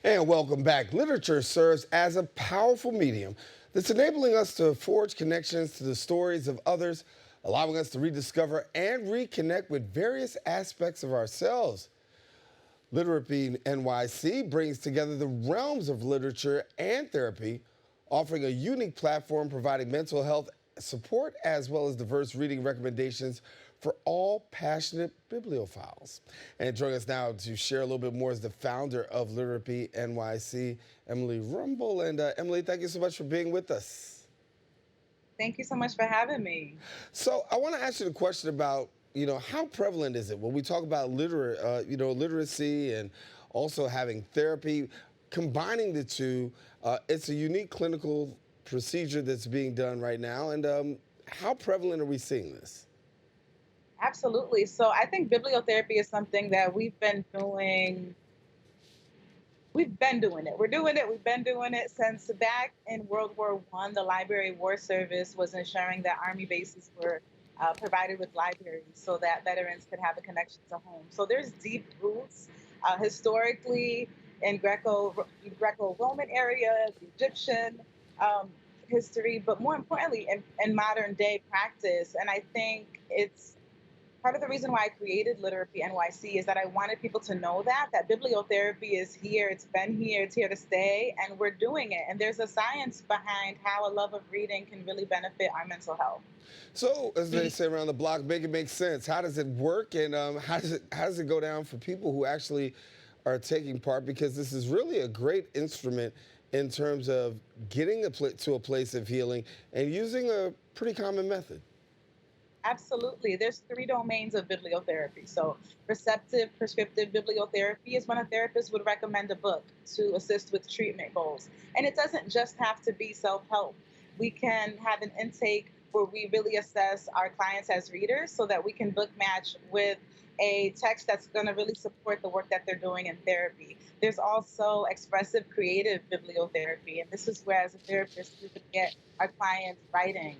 And welcome back. Literature serves as a powerful medium that's enabling us to forge connections to the stories of others, allowing us to rediscover and reconnect with various aspects of ourselves. Literacy NYC brings together the realms of literature and therapy, offering a unique platform providing mental health support as well as diverse reading recommendations for all passionate bibliophiles. And joining us now to share a little bit more is the founder of Literacy NYC, Emely Rumble. And Emily, thank you so much for being with us. Thank you so much for having me. So I want to ask you the question about, how prevalent is it when we talk about literacy and also having therapy, combining the two? It's a unique clinical procedure that's being done right now. And how prevalent are we seeing this? Absolutely. So I think bibliotherapy is something that we've been doing it. We're doing it. We've been doing it since back in World War One. The Library War Service was ensuring that Army bases were provided with libraries so that veterans could have a connection to home. So there's deep roots historically in Greco-Roman area, the Egyptian um, history, but more importantly in modern day practice. And I think it's part of the reason why I created Literacy NYC is that I wanted people to know that bibliotherapy is here, it's here to stay, and we're doing it. And there's a science behind how a love of reading can really benefit our mental health. So, as they say around the block, make it make sense. How does it work, and how does it go down for people who actually are taking part? Because this is really a great instrument in terms of getting to a place of healing and using a pretty common method. Absolutely. There's three domains of bibliotherapy. So, receptive prescriptive bibliotherapy is when a therapist would recommend a book to assist with treatment goals. And it doesn't just have to be self help. We can have an intake where we really assess our clients as readers so that we can book match with a text that's going to really support the work that they're doing in therapy. There's also expressive creative bibliotherapy. And this is where, as a therapist, we would get our clients writing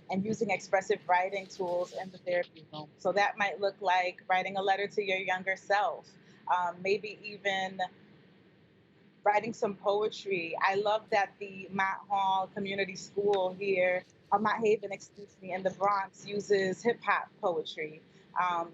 and using expressive writing tools in the therapy room. So that might look like writing a letter to your younger self, maybe even writing some poetry. I love that the Mott Hall Community School here, Mott Haven, excuse me, in the Bronx uses hip hop poetry.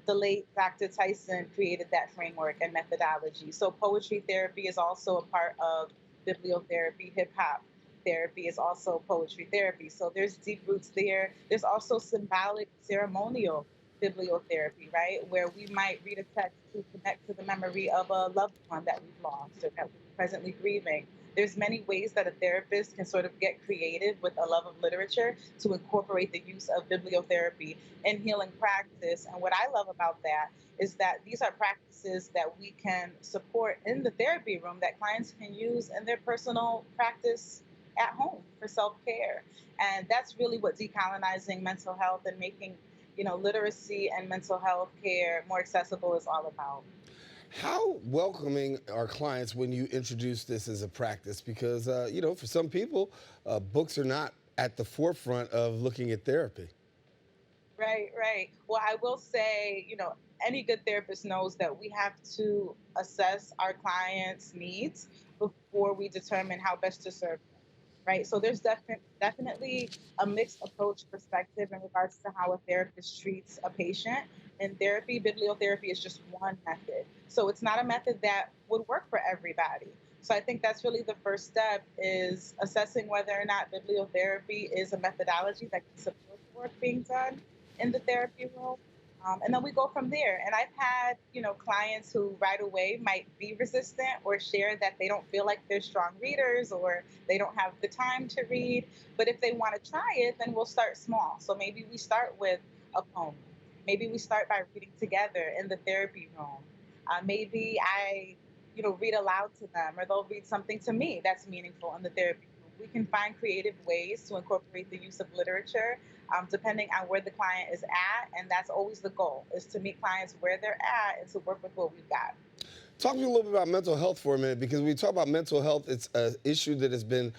The late Dr. Tyson created that framework and methodology. So poetry therapy is also a part of bibliotherapy. Hip hop therapy is also poetry therapy. So there's deep roots there. There's also symbolic ceremonial bibliotherapy, right? Where we might read a text to connect to the memory of a loved one that we've lost or that we're presently grieving. There's many ways that a therapist can sort of get creative with a love of literature to incorporate the use of bibliotherapy in healing practice. And what I love about that is that these are practices that we can support in the therapy room that clients can use in their personal practice at home for self-care. And that's really what decolonizing mental health and making literacy and mental health care more accessible is all about. How welcoming are clients when you introduce this as a practice? Because, for some people, books are not at the forefront of looking at therapy. Right, right. Well, I will say, any good therapist knows that we have to assess our clients' needs before we determine how best to serve them. Right. So there's definitely a mixed approach perspective in regards to how a therapist treats a patient. In therapy, bibliotherapy is just one method. So it's not a method that would work for everybody. So I think that's really the first step is assessing whether or not bibliotherapy is a methodology that can support the work being done in the therapy room. And then we go from there. And I've had, clients who right away might be resistant or share that they don't feel like they're strong readers or they don't have the time to read. But if they want to try it, then we'll start small. So maybe we start with a poem. Maybe we start by reading together in the therapy room. Maybe I, read aloud to them or they'll read something to me that's meaningful in the therapy room. We can find creative ways to incorporate the use of literature depending on where the client is at. And that's always the goal, is to meet clients where they're at and to work with what we've got. Talk to me a little bit about mental health for a minute, because when we talk about mental health, it's an issue that has been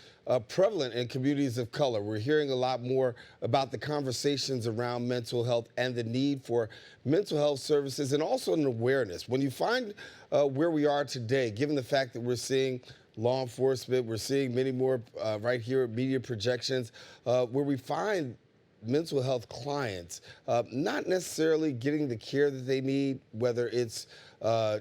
prevalent in communities of color. We're hearing a lot more about the conversations around mental health and the need for mental health services and also an awareness. When you find where we are today, given the fact that we're seeing law enforcement. We're seeing many more right here at Media Projections, where we find mental health clients not necessarily getting the care that they need, whether it's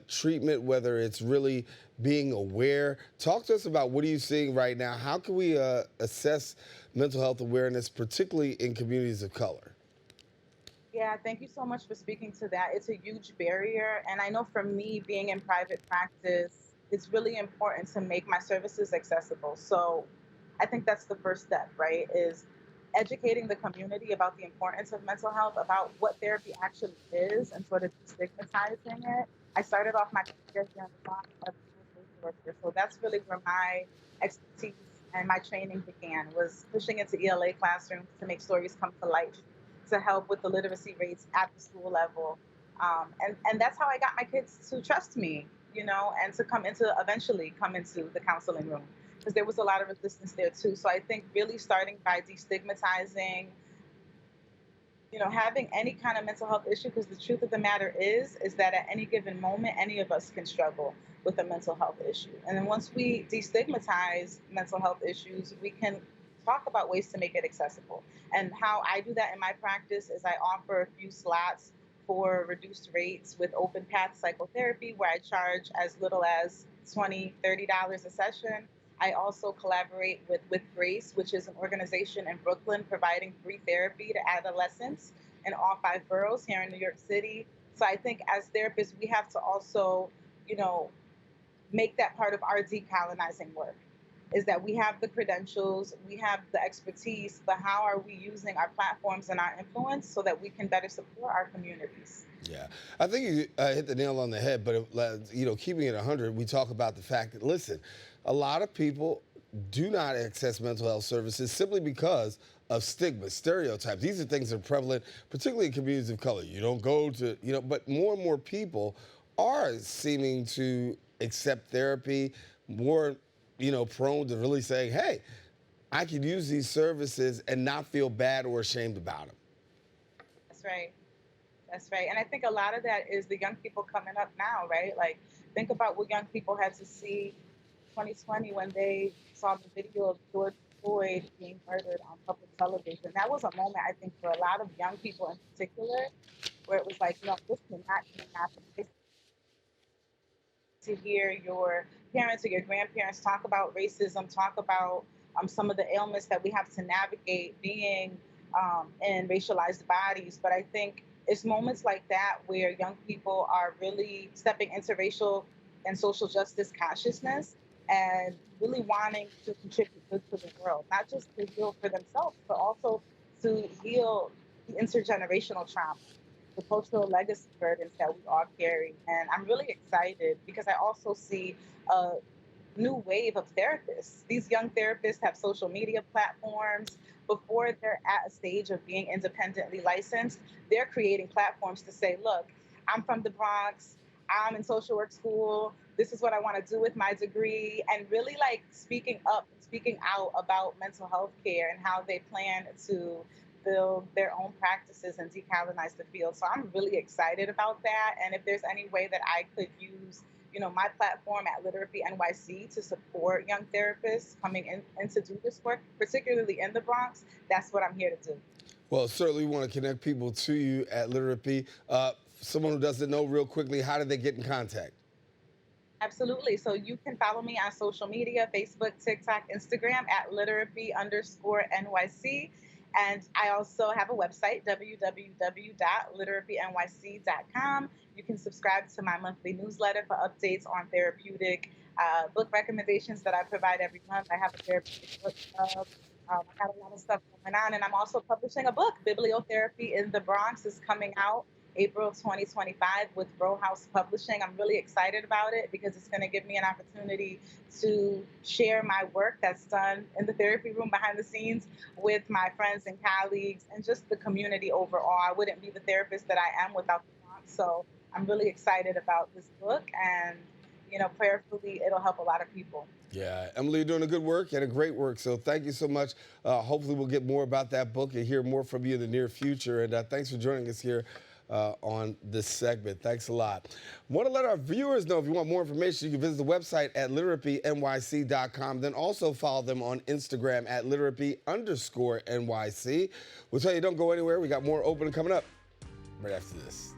treatment, whether it's really being aware. Talk to us about what are you seeing right now? How can we assess mental health awareness, particularly in communities of color? Yeah, thank you so much for speaking to that. It's a huge barrier. And I know for me, being in private practice, it's really important to make my services accessible. So I think that's the first step, right? Is educating the community about the importance of mental health, about what therapy actually is, and sort of destigmatizing it. I started off my career here in the Bronx as a social worker. So that's really where my expertise and my training began, was pushing into ELA classrooms to make stories come to life, to help with the literacy rates at the school level. And that's how I got my kids to trust me, and to eventually come into the counseling room, because there was a lot of resistance there too. So I think really starting by destigmatizing, having any kind of mental health issue, because the truth of the matter is that at any given moment, any of us can struggle with a mental health issue. And then once we destigmatize mental health issues, we can talk about ways to make it accessible. And how I do that in my practice is I offer a few slots for reduced rates with open path psychotherapy, where I charge as little as $20, $30 a session. I also collaborate with Grace, which is an organization in Brooklyn providing free therapy to adolescents in all 5 boroughs here in New York City. So I think as therapists, we have to also, you know, make that part of our decolonizing work, is that we have the credentials, we have the expertise, but how are we using our platforms and our influence so that we can better support our communities? Yeah, I think you hit the nail on the head. But keeping it 100, we talk about the fact that, listen, a lot of people do not access mental health services simply because of stigma, stereotypes. These are things that are prevalent, particularly in communities of color. You don't go to, but more and more people are seeming to accept therapy, more, prone to really saying, hey, I can use these services and not feel bad or ashamed about them. That's right. That's right. And I think a lot of that is the young people coming up now, right? Like, think about what young people had to see 2020 when they saw the video of George Floyd being murdered on public television. That was a moment, I think, for a lot of young people in particular, where it was like, no, this cannot keep happening. To hear your parents or your grandparents talk about racism, talk about some of the ailments that we have to navigate being in racialized bodies. But I think it's moments like that where young people are really stepping into racial and social justice consciousness and really wanting to contribute good to the world, not just to heal for themselves, but also to heal the intergenerational trauma, the cultural legacy burdens that we all carry. And I'm really excited because I also see a new wave of therapists. These young therapists have social media platforms. Before they're at a stage of being independently licensed, they're creating platforms to say, look, I'm from the Bronx, I'm in social work school, this is what I want to do with my degree, and really like speaking up, speaking out about mental health care and how they plan to build their own practices and decolonize the field. So I'm really excited about that. And if there's any way that I could use, my platform at Literapy NYC to support young therapists coming in and to do this work, particularly in the Bronx, that's what I'm here to do. Well, certainly want to connect people to you at Literapy. Someone who doesn't know, real quickly, how do they get in contact? Absolutely. So you can follow me on social media, Facebook, TikTok, Instagram at literacy_NYC. And I also have a website, www.literaPyNYC.com. You can subscribe to my monthly newsletter for updates on therapeutic book recommendations that I provide every month. I have a therapeutic book club. I got a lot of stuff going on. And I'm also publishing a book, Bibliotherapy in the Bronx, is coming out April 2025 with Row House Publishing. I'm really excited about it because it's going to give me an opportunity to share my work that's done in the therapy room behind the scenes with my friends and colleagues and just the community overall. I wouldn't be the therapist that I am without the Bronx. So I'm really excited about this book, and prayerfully it'll help a lot of people. Yeah, Emely, you're doing a good work and a great work. So thank you so much. Hopefully we'll get more about that book and hear more from you in the near future. And thanks for joining us here on this segment. Thanks a lot. Want to let our viewers know if you want more information, you can visit the website at LiterapyNYC.com. Then also follow them on Instagram at Literapi_NYC. We'll tell you don't go anywhere. We got more open coming up right after this.